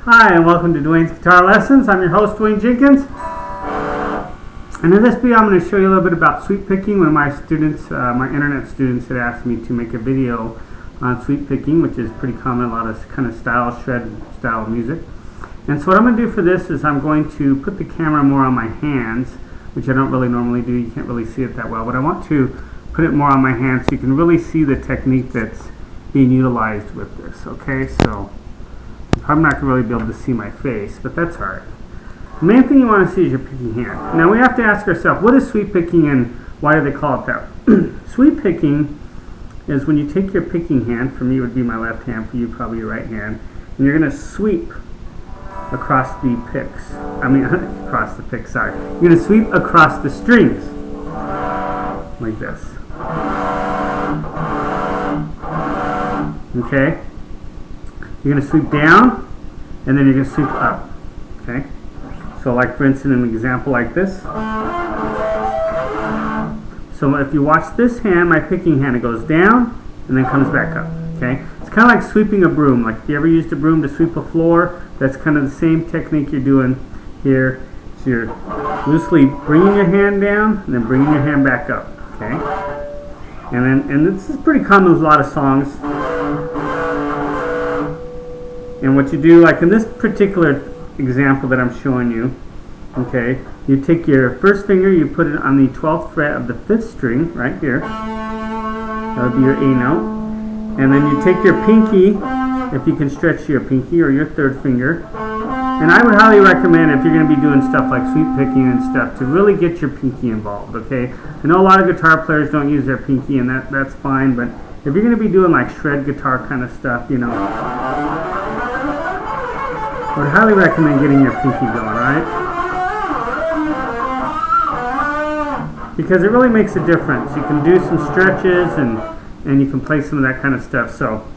Hi, and welcome to Dwayne's Guitar Lessons. I'm your host, Dwayne Jenkins. And in this video, I'm going to show you a little bit about sweep picking. One of my students, my internet students, had asked me to make a video on sweep picking, which is pretty common, a lot of kind of shred style music. And so what I'm going to do for this is I'm going to put the camera more on my hands, which I don't really normally do. You can't really see it that well, but I want to put it more on my hands so you can really see the technique that's being utilized with this. Okay, so I'm not going to really be able to see my face, but that's alright. The main thing you want to see is your picking hand. Now we have to ask ourselves, what is sweep picking and why do they call it that? Sweep picking is when you take your picking hand, for me it would be my left hand, for you probably your right hand, and you're going to sweep across the picks. Across the picks, sorry. You're going to sweep across the strings, like this. Okay? You're going to sweep down, and then you're going to sweep up. Okay? So like for instance, an example like this. So if you watch this hand, my picking hand, it goes down, and then comes back up. Okay? It's kind of like sweeping a broom. Like if you ever used a broom to sweep a floor, that's kind of the same technique you're doing here. So you're loosely bringing your hand down, and then bringing your hand back up. Okay? And this is pretty common with a lot of songs. And what you do, like in this particular example that I'm showing you, okay, you take your first finger, you put it on the 12th fret of the 5th string, right here. That would be your A note. And then you take your pinky, if you can stretch your pinky, or your third finger. And I would highly recommend, if you're going to be doing stuff like sweep picking and stuff, to really get your pinky involved, okay? I know a lot of guitar players don't use their pinky, and that's fine, but if you're going to be doing like shred guitar kind of stuff, you know, I would highly recommend getting your pinky going, alright? Because it really makes a difference. You can do some stretches and you can play some of that kind of stuff. So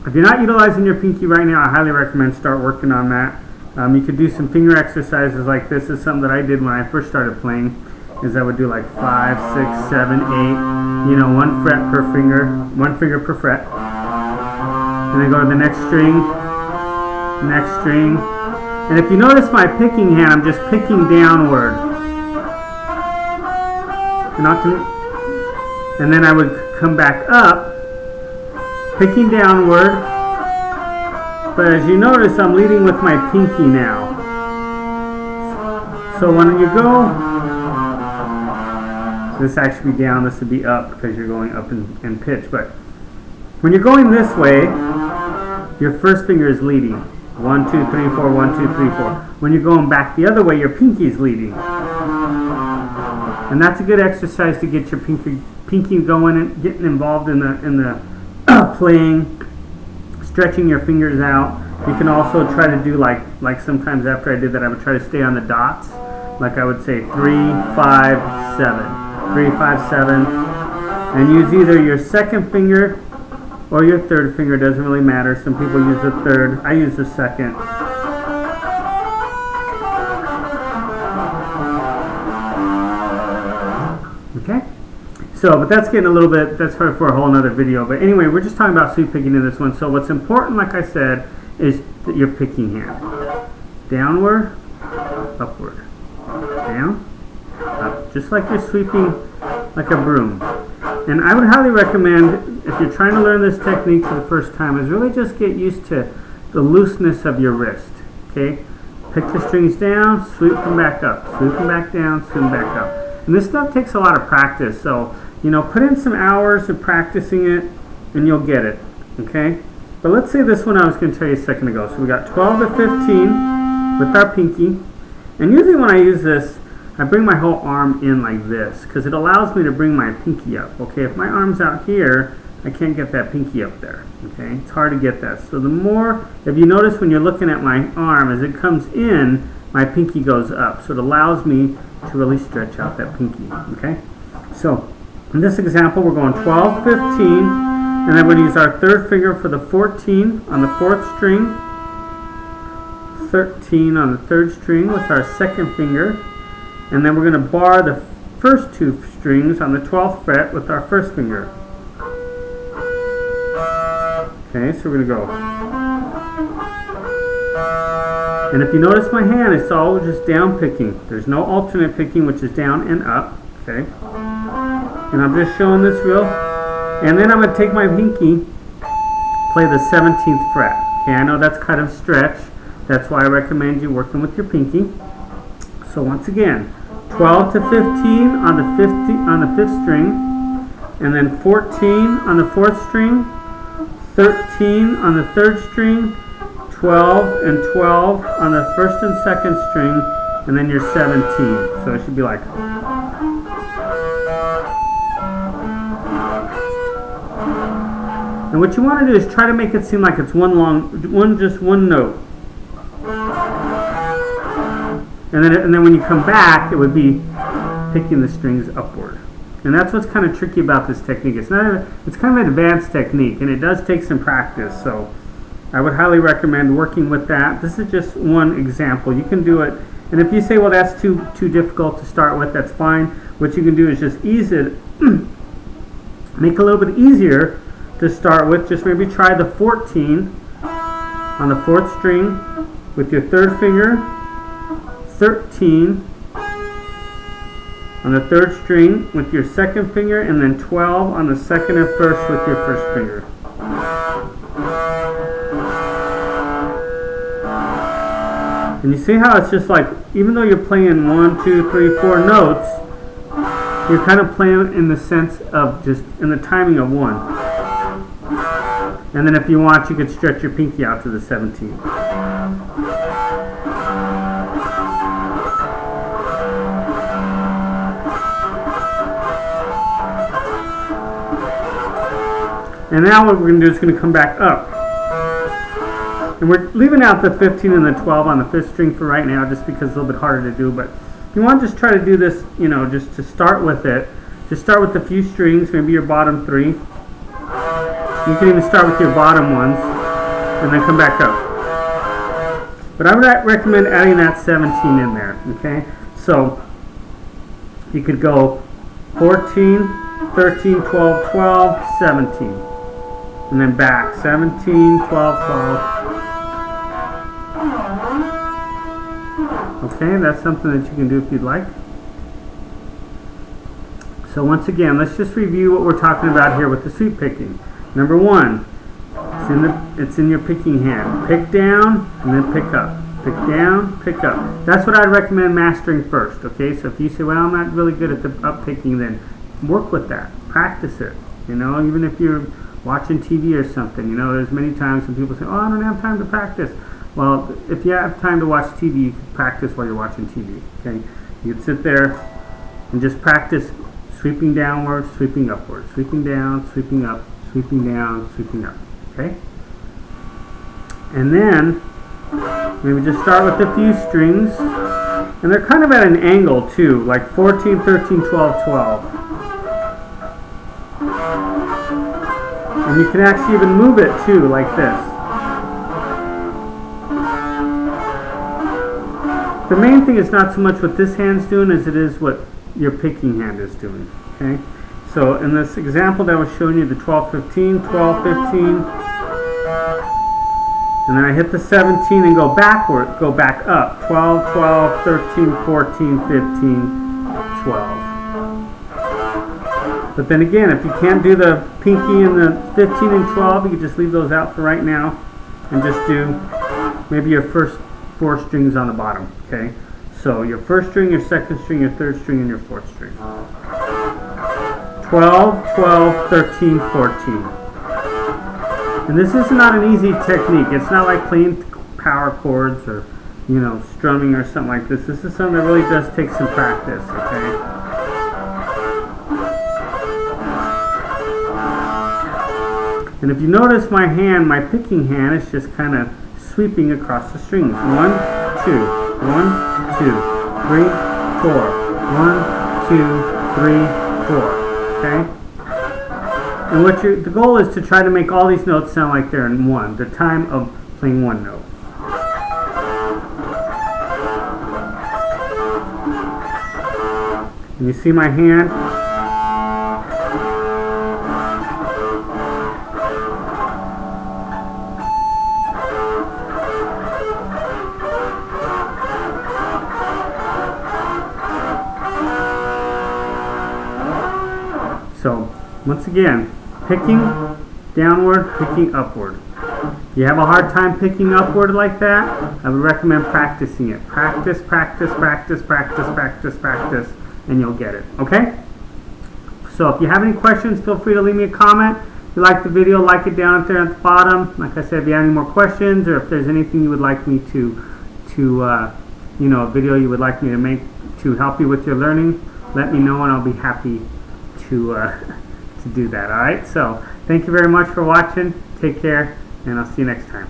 if you're not utilizing your pinky right now, I highly recommend start working on that. You could do some finger exercises like this. This is something that I did when I first started playing, is I would do like 5, 6, 7, 8, you know, 1 fret per finger, 1 finger per fret. And then go to the next string. Next string, and if you notice my picking hand, I'm just picking downward, and then I would come back up, picking downward, but as you notice, I'm leading with my pinky now. So when you go, this actually be down, this would be up because you're going up in pitch, but when you're going this way, your first finger is leading. 1, 2, 3, 4, 1, 2, 3, 4. When you're going back the other way, your pinky is leading. And that's a good exercise to get your pinky going and getting involved in the playing, stretching your fingers out. You can also try to do like sometimes after I did that, I would try to stay on the dots. Like I would say 3, 5, 7. 3, 5, 7. And use either your second finger or your third finger, doesn't really matter. Some people use the third. I use the second. Okay? So, but that's getting a little bit, that's for a whole other video. But anyway, we're just talking about sweep picking in this one. So what's important, like I said, is your picking hand. Downward, upward. Down, up. Just like you're sweeping like a broom. And I would highly recommend, if you're trying to learn this technique for the first time, is really just get used to the looseness of your wrist. Okay? Pick the strings down, sweep them back up, sweep them back down, sweep them back up. And this stuff takes a lot of practice. So, you know, put in some hours of practicing it, and you'll get it. Okay? But let's say this one I was going to tell you a second ago. So we got 12 to 15 with our pinky. And usually when I use this, I bring my whole arm in like this because it allows me to bring my pinky up. Okay, if my arm's out here, I can't get that pinky up there. Okay, it's hard to get that. So the more, if you notice when you're looking at my arm, as it comes in, my pinky goes up. So it allows me to really stretch out that pinky. Okay, so in this example, we're going 12, 15, and then we're going to use our third finger for the 14 on the 4th string, 13 on the 3rd string with our second finger. And then we're going to bar the first 2 strings on the 12th fret with our first finger. Okay, so we're going to go And if you notice my hand, it's all just down picking. There's no alternate picking, which is down and up. Okay. And I'm just showing this real. And then I'm going to take my pinky, play the 17th fret. Okay, I know that's kind of stretch. That's why I recommend you working with your pinky. So once again, 12 to 15 on the 5th string, and then 14 on the 4th string, 13 on the 3rd string, 12 and 12 on the 1st and 2nd string, and then your 17. So it should be like. And what you want to do is try to make it seem like it's just one note. And then when you come back, it would be picking the strings upward. And that's what's kind of tricky about this technique. It's kind of an advanced technique, and it does take some practice. So I would highly recommend working with that. This is just one example. You can do it. And if you say, well, that's too difficult to start with, that's fine. What you can do is just ease it, make it a little bit easier to start with. Just maybe try the 14 on the 4th string with your 3rd finger, 13 on the 3rd string with your 2nd finger, and then 12 on the 2nd and 1st with your 1st finger. And you see how it's just like, even though you're playing 1, 2, 3, 4 notes, you're kind of playing in the sense of just in the timing of 1. And then if you want, you could stretch your pinky out to the 17. And now what we're going to do is going to come back up. And we're leaving out the 15 and the 12 on the 5th string for right now, just because it's a little bit harder to do. But if you want to just try to do this, just to start with it, just start with a few strings, maybe your bottom 3. You can even start with your bottom ones, and then come back up. But I would recommend adding that 17 in there, okay? So you could go 14, 13, 12, 12, 17. And then back, 17, 12, 12. Okay, that's something that you can do if you'd like. So once again, let's just review what we're talking about here with the sweep picking. Number 1, it's in your picking hand. Pick down and then pick up. Pick down, pick up. That's what I'd recommend mastering first. Okay, so if you say, well, I'm not really good at the up picking, then work with that. Practice it. Even if you're watching TV or something, there's many times when people say, oh, I don't have time to practice. Well, if you have time to watch TV, you can practice while you're watching TV. Okay, you can sit there and just practice sweeping downward, sweeping upward, sweeping down, sweeping up, sweeping down, sweeping up. Okay, and then maybe just start with a few strings, and they're kind of at an angle too, like 14, 13, 12, 12. And you can actually even move it too, like this. The main thing is not so much what this hand's doing as it is what your picking hand is doing. Okay? So in this example that I was showing you, the 12, 15, 12, 15, and then I hit the 17 and go backward, go back up. 12, 12, 13, 14, 15, 12. But then again, if you can't do the pinky and the 15 and 12, you can just leave those out for right now and just do maybe your first 4 strings on the bottom. Okay, so your 1st string, your 2nd string, your 3rd string, and your 4th string. 12, 12, 13, 14. And this is not an easy technique. It's not like playing power chords or, strumming or something like this. This is something that really does take some practice, okay? And if you notice my hand, my picking hand is just kind of sweeping across the strings. 1, 2, 1, 2, 3, 4. 1, 2, 3, 4. Okay? And the goal is to try to make all these notes sound like they're in one, the time of playing one note. And you see my hand? Once again, picking downward, picking upward. If you have a hard time picking upward like that, I would recommend practicing it. Practice, practice, practice, practice, practice, practice, and you'll get it, okay? So if you have any questions, feel free to leave me a comment. If you like the video, like it down there at the bottom. Like I said, if you have any more questions or if there's anything you would like me to a video you would like me to make to help you with your learning, let me know and I'll be happy to do that, alright? So thank you very much for watching. Take care, and I'll see you next time.